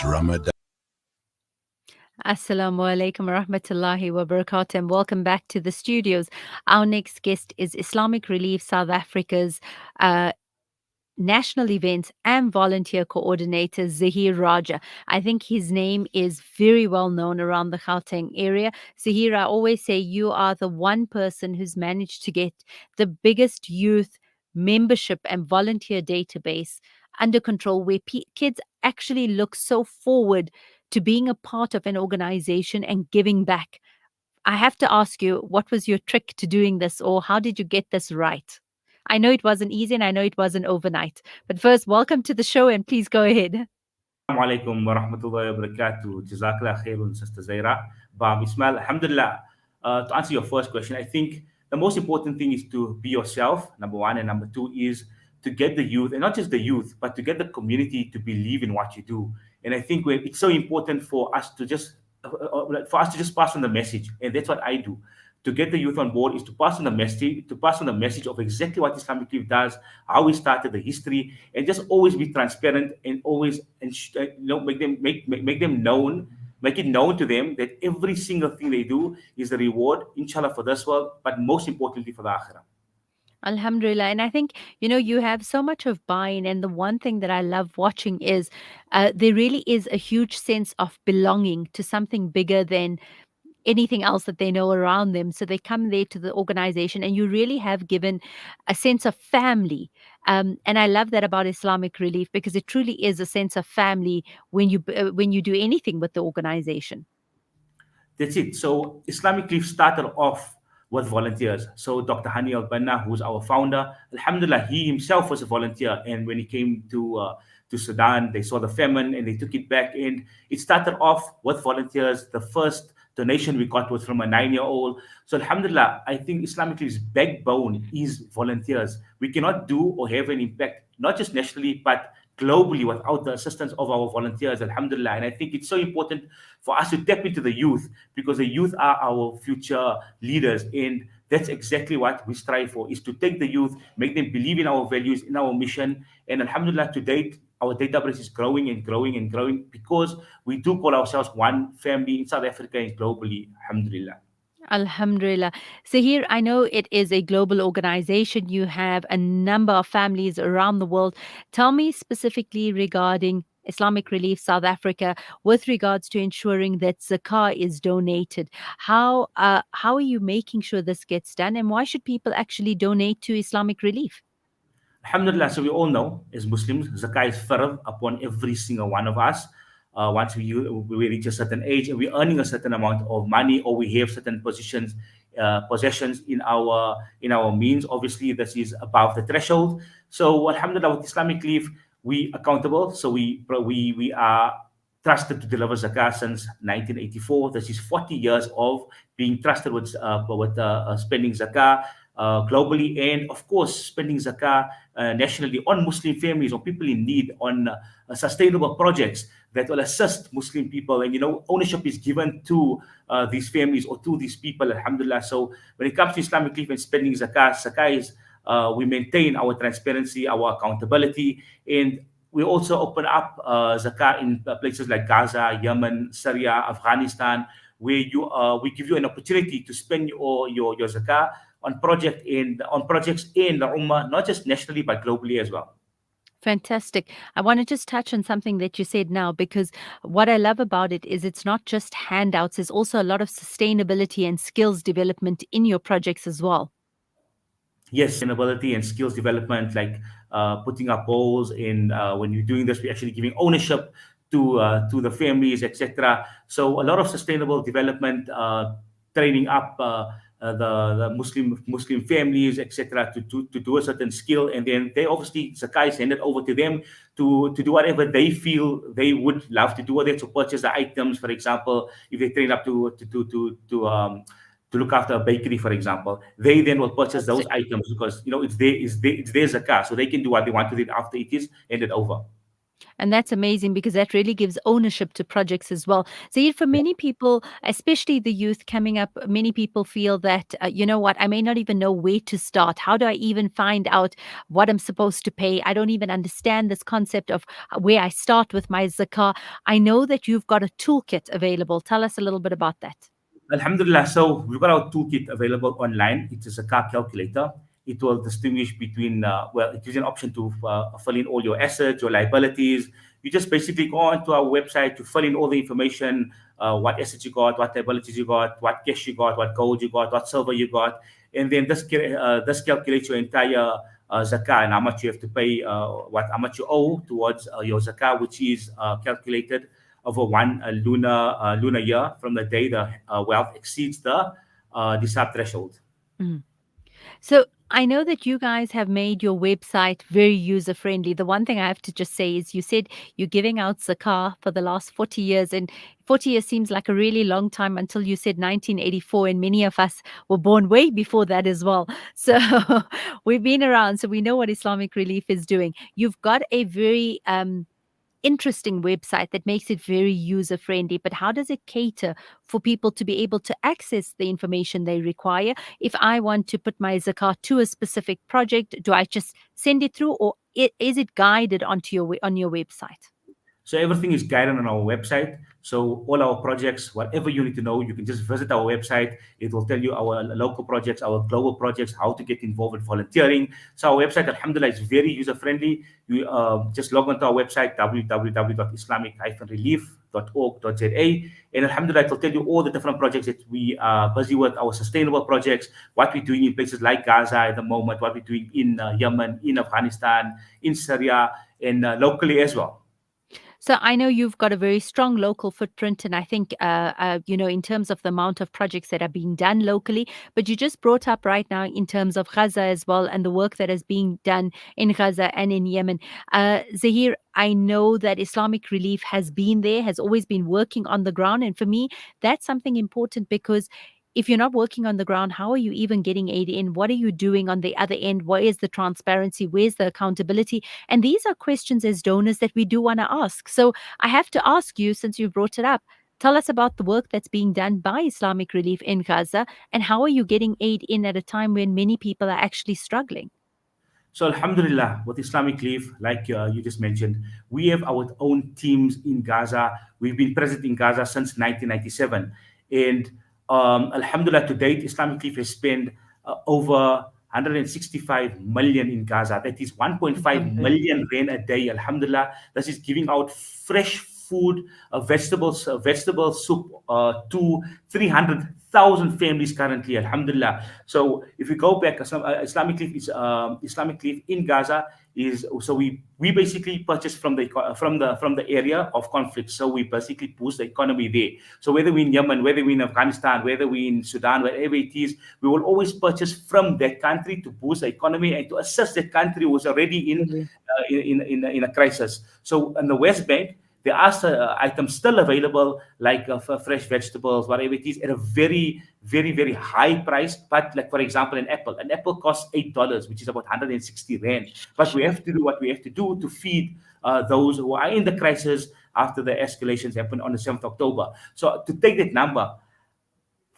Ramadan. Assalamu alaikum wa rahmatullahi wa barakatuh, and welcome back to the studios. Our next guest is Islamic Relief South Africa's uh, national events and volunteer coordinator, Zaheer Rajah. I think his name is very well known around the Gauteng area. Zaheer, I always say you are the one person who's managed to get the biggest youth membership and volunteer database under control, where kids actually look so forward to being a part of an organization and giving back. I have to ask you, what was your trick to doing this, or how did you get this right? I know it wasn't easy and I know it wasn't overnight. But first, welcome to the show and please go ahead. Assalamu alaikum wa rahmatullahi wa barakatuh. Jazakallah khairun, Sister Zaira. Ismail, alhamdulillah. To answer your first question, I think the most important thing is to be yourself, number one. And number two is to get the youth, and not just the youth, but to get the community to believe in what you do. And I think it's so important for us to just pass on the message. And that's what I do. To get the youth on board is to pass on the message of exactly what Islamic Youth does, how we started, the history, and just always be transparent and always make it known to them that every single thing they do is the reward, inshallah, for this world, but most importantly for the akhirah. Alhamdulillah. And I think, you have so much of buy-in. And the one thing that I love watching is there really is a huge sense of belonging to something bigger than anything else that they know around them. So they come there to the organization, and you really have given a sense of family. And I love that about Islamic Relief, because it truly is a sense of family when you do anything with the organization. That's it. So Islamic Leaf started off with volunteers. So Dr. Hani Al-Banna, who's our founder, alhamdulillah, he himself was a volunteer. And when he came to Sudan, they saw the famine and they took it back. And it started off with volunteers. The first donation we got was from a 9-year-old. So alhamdulillah, I think Islamic Leaf's backbone is volunteers. We cannot do or have an impact, not just nationally, but globally without the assistance of our volunteers, alhamdulillah. And I think it's so important for us to tap into the youth, because the youth are our future leaders. And that's exactly what we strive for, is to take the youth, make them believe in our values, in our mission. And alhamdulillah, to date, our database is growing and growing and growing, because we do call ourselves one family in South Africa and globally, alhamdulillah. Alhamdulillah. So here, I know it is a global organization. You have a number of families around the world. Tell me specifically regarding Islamic Relief South Africa, with regards to ensuring that zakah is donated. How are you making sure this gets done, and why should people actually donate to Islamic Relief? Alhamdulillah, so we all know as Muslims, zakah is fard upon every single one of us. Once we reach a certain age and we're earning a certain amount of money, or we have certain possessions in our means, obviously this is above the threshold. So alhamdulillah, with Islamic Leaf, we accountable. So we are trusted to deliver zakah since 1984. This is 40 years of being trusted with spending zakah globally, and of course spending zakah nationally on Muslim families, on people in need, on sustainable projects that will assist Muslim people. And ownership is given to these families or to these people, alhamdulillah. So when it comes to Islamic Relief and spending zakah is we maintain our transparency, our accountability, and we also open up zakah in places like Gaza, Yemen, Syria, Afghanistan, where we give you an opportunity to spend your zakah on projects in the ummah, not just nationally but globally as well. Fantastic. I want to just touch on something that you said now, because what I love about it is it's not just handouts, there's also a lot of sustainability and skills development in your projects as well. Yes, sustainability and skills development, like putting up goals in when you're doing this, we're actually giving ownership to the families, etc. So a lot of sustainable development, training up the Muslim families, etc., to do a certain skill, and then they obviously zakah is handed over to them to do whatever they feel they would love to do, whether to purchase the items, for example, if they train up to look after a bakery, for example, they then will purchase those items, because it's their zakah, so they can do what they want with it after it is handed over. And that's amazing because that really gives ownership to projects as well. Zaid, for many people, especially the youth coming up, many people feel that, you know what, I may not even know where to start. How do I even find out what I'm supposed to pay? I don't even understand this concept of where I start with my zakah. I know that you've got a toolkit available. Tell us a little bit about that. Alhamdulillah. So we've got our toolkit available online. It is a car calculator. It will distinguish between, well, it gives you an option to fill in all your assets, your liabilities. You just basically go onto our website to fill in all the information, what assets you got, what liabilities you got, what cash you got, what gold you got, what silver you got. And then this calculates your entire zakah and how much you have to pay, how much you owe towards your zakah, which is calculated over one lunar year from the day the wealth exceeds the sub threshold. Mhm. So I know that you guys have made your website very user friendly. The one thing I have to just say is you said you're giving out zakah for the last 40 years, and 40 years seems like a really long time until you said 1984, and many of us were born way before that as well. So we've been around, so we know what Islamic Relief is doing. You've got a very interesting website that makes it very user friendly, but how does it cater for people to be able to access the information they require? If I want to put my zakat to a specific project, do I just send it through, or is it guided onto on your website? So everything is guided on our website. So all our projects, whatever you need to know, you can just visit our website. It will tell you our local projects, our global projects, how to get involved with volunteering. So our website, Alhamdulillah, is very user friendly. You just log onto our website www.islamic-relief.org.za, and Alhamdulillah, it will tell you all the different projects that we are busy with, our sustainable projects, what we're doing in places like Gaza at the moment, what we're doing in Yemen, in Afghanistan, in Syria, and locally as well. So I know you've got a very strong local footprint, and I think, in terms of the amount of projects that are being done locally. But you just brought up right now in terms of Gaza as well, and the work that is being done in Gaza and in Yemen. Zahir, I know that Islamic Relief has been there, has always been working on the ground, and for me, that's something important because. If you're not working on the ground, how are you even getting aid in? What are you doing on the other end? Where is the transparency? Where's the accountability? And these are questions as donors that we do want to ask. So I have to ask you, since you brought it up, tell us about the work that's being done by Islamic Relief in Gaza, and how are you getting aid in at a time when many people are actually struggling? So Alhamdulillah, with Islamic Relief, like you just mentioned, we have our own teams in Gaza. We've been present in Gaza since 1997. And Alhamdulillah, to date, Islamic Relief has spent over 165 million in Gaza. That is 1.5 Alhamdulillah. million rand a day. Alhamdulillah, this is giving out fresh food, vegetables, vegetable soup to 300,000 families currently. Alhamdulillah. So if we go back, Islamic Relief in Gaza is, so we basically purchase from the area of conflict. So we basically boost the economy there. So whether we're in Yemen, whether we're in Afghanistan, whether we're in Sudan, wherever it is, we will always purchase from that country to boost the economy and to assist that country who was already Brilliant. in a crisis. So in the West Bank, there are items still available, like fresh vegetables, whatever it is, at a very, very, very high price. But like, for example, an apple costs $8, which is about 160 rand. But we Sure. have to do what we have to do to feed those who are in the crisis after the escalations happened on the 7th October. So to take that number,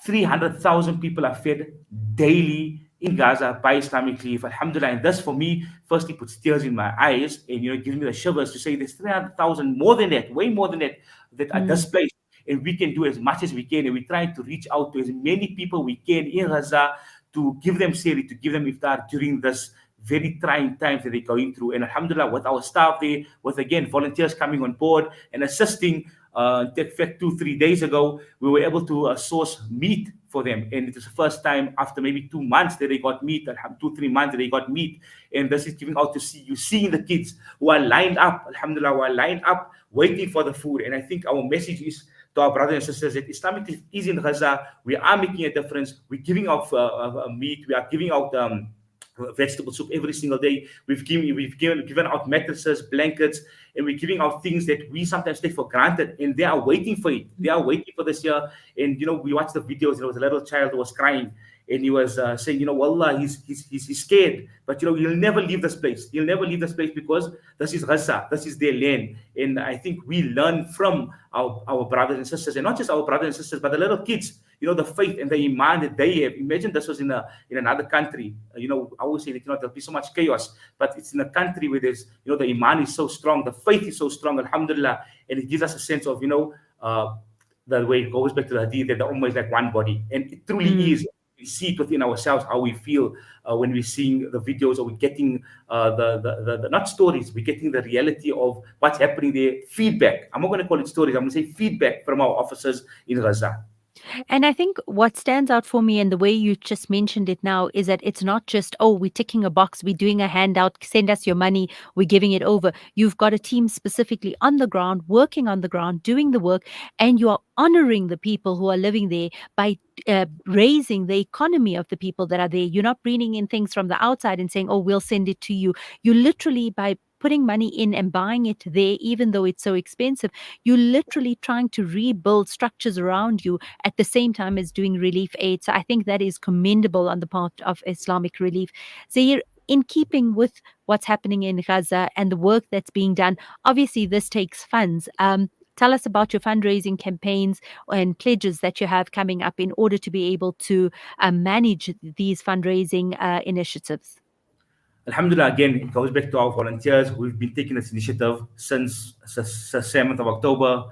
300,000 people are fed daily in Gaza by Islamic Relief. Alhamdulillah. And this, for me, firstly puts tears in my eyes and, gives me the shivers to say there's 300,000, more than that, way more than that, that are Mm. displaced. And we can do as much as we can. And we're trying to reach out to as many people we can in Gaza to give them seri, to give them iftar during this very trying times that they're going through. And Alhamdulillah, with our staff there, with again volunteers coming on board and assisting. In fact, 2, 3 days ago, we were able to source meat for them, and it was the first time after maybe 2 months that they got meat, 2, 3 months that they got meat, and this is giving out to see you seeing the kids who are lined up, Alhamdulillah, who are lined up waiting for the food. And I think our message is to our brothers and sisters that Islamic is in Gaza. We are making a difference. We're giving out meat. We are giving out. Vegetable soup every single day. We've given out mattresses, blankets, and we're giving out things that we sometimes take for granted, and they are waiting for it. They are waiting for this year. And we watched the videos. There was a little child who was crying, and he was saying, Wallah, he's scared, but he'll never leave this place. He'll never leave this place because this is Gaza, this is their land. And I think we learn from our brothers and sisters, and not just our brothers and sisters, but the little kids. The faith and the iman that they have. Imagine this was in another country. I always say that there'll be so much chaos, but it's in a country where there's the iman is so strong, the faith is so strong, alhamdulillah, and it gives us a sense of the way it goes back to the hadith that the ummah is like one body, and it truly Mm. is. We see it within ourselves how we feel when we're seeing the videos, or we're getting the not stories, we're getting the reality of what's happening there. Feedback. I'm not going to call it stories. I'm going to say feedback from our officers in Gaza. And I think what stands out for me and the way you just mentioned it now is that it's not just, oh, we're ticking a box, we're doing a handout, send us your money, we're giving it over. You've got a team specifically on the ground, working on the ground, doing the work, and you are honoring the people who are living there by raising the economy of the people that are there. You're not bringing in things from the outside and saying, oh, we'll send it to you. You literally, by putting money in and buying it there, even though it's so expensive, you're literally trying to rebuild structures around you at the same time as doing relief aid. So I think that is commendable on the part of Islamic Relief. Zaheer, in keeping with what's happening in Gaza and the work that's being done, obviously this takes funds. Tell us about your fundraising campaigns and pledges that you have coming up in order to be able to manage these fundraising initiatives. Alhamdulillah, again, it goes back to our volunteers. We've been taking this initiative since the 7th of October,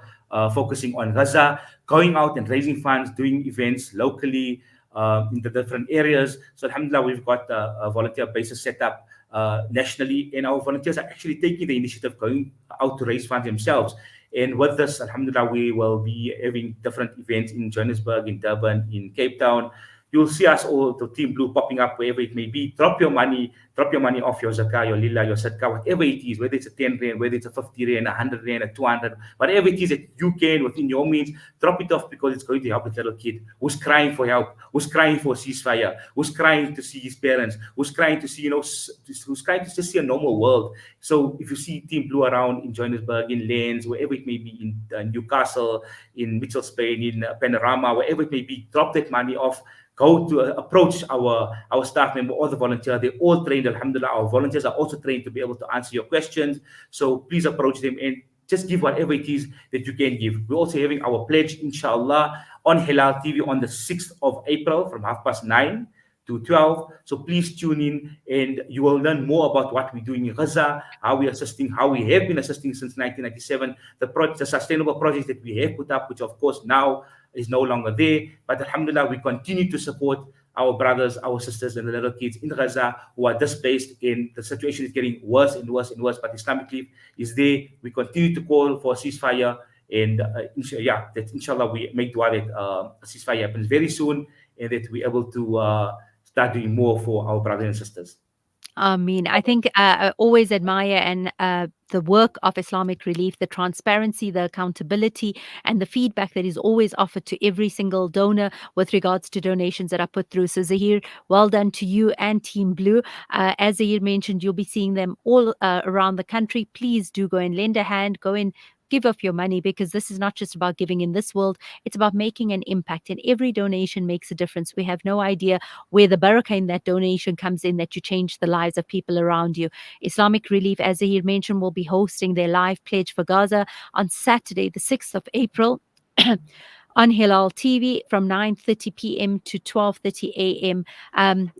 focusing on Gaza, going out and raising funds, doing events locally in the different areas. So, Alhamdulillah, we've got a volunteer basis set up nationally, and our volunteers are actually taking the initiative, going out to raise funds themselves. And with this, Alhamdulillah, we will be having different events in Johannesburg, in Durban, in Cape Town. You'll see us all, the Team Blue, popping up wherever it may be. Drop your money off, your zakah, your lillah, your sadaqah, whatever it is, whether it's a 10 rand, whether it's a 50 rand, a 100 rand, a 200, whatever it is that you can within your means, drop it off, because it's going to help the little kid who's crying for help, who's crying for a ceasefire, who's crying to see his parents, who's crying to see, who's crying to just see a normal world. So if you see Team Blue around in Johannesburg, in Lens, wherever it may be, in Newcastle, in Mitchell Spain, in Panorama, wherever it may be, drop that money off. Go to approach our staff member or the volunteer. They're all trained, alhamdulillah. Our volunteers are also trained to be able to answer your questions. So please approach them and just give whatever it is that you can give. We're also having our pledge, inshallah, on Hilal TV on the 6th of April from 9:30 to 12. So please tune in, and you will learn more about what we're doing in Gaza, how we're assisting, how we have been assisting since 1997, the sustainable projects that we have put up, which of course now is no longer there. But alhamdulillah, we continue to support our brothers, our sisters, and the little kids in Gaza who are displaced, and the situation is getting worse and worse and worse. But Islamic Relief is there. We continue to call for a ceasefire, and that inshallah we make dua that a ceasefire happens very soon, and that we're able to start doing more for our brothers and sisters. I mean, I think I always admire and the work of Islamic Relief, the transparency, the accountability, and the feedback that is always offered to every single donor with regards to donations that are put through. So, Zaheer, well done to you and Team Blue. As Zaheer mentioned, you'll be seeing them all around the country. Please do go and lend a hand, go and give of your money, because this is not just about giving in this world, it's about making an impact, and every donation makes a difference. We have no idea where the barakah in that donation comes in, that you change the lives of people around you. Islamic Relief, as Zahir mentioned, will be hosting their live pledge for Gaza on Saturday, the 6th of April. On Hilal TV from 9:30 p.m. to 12:30 a.m.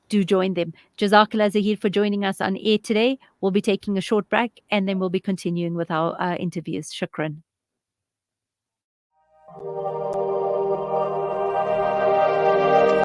Do join them. Jazakallah, Zahir, for joining us on air today. We'll be taking a short break and then we'll be continuing with our interviews. Shukran.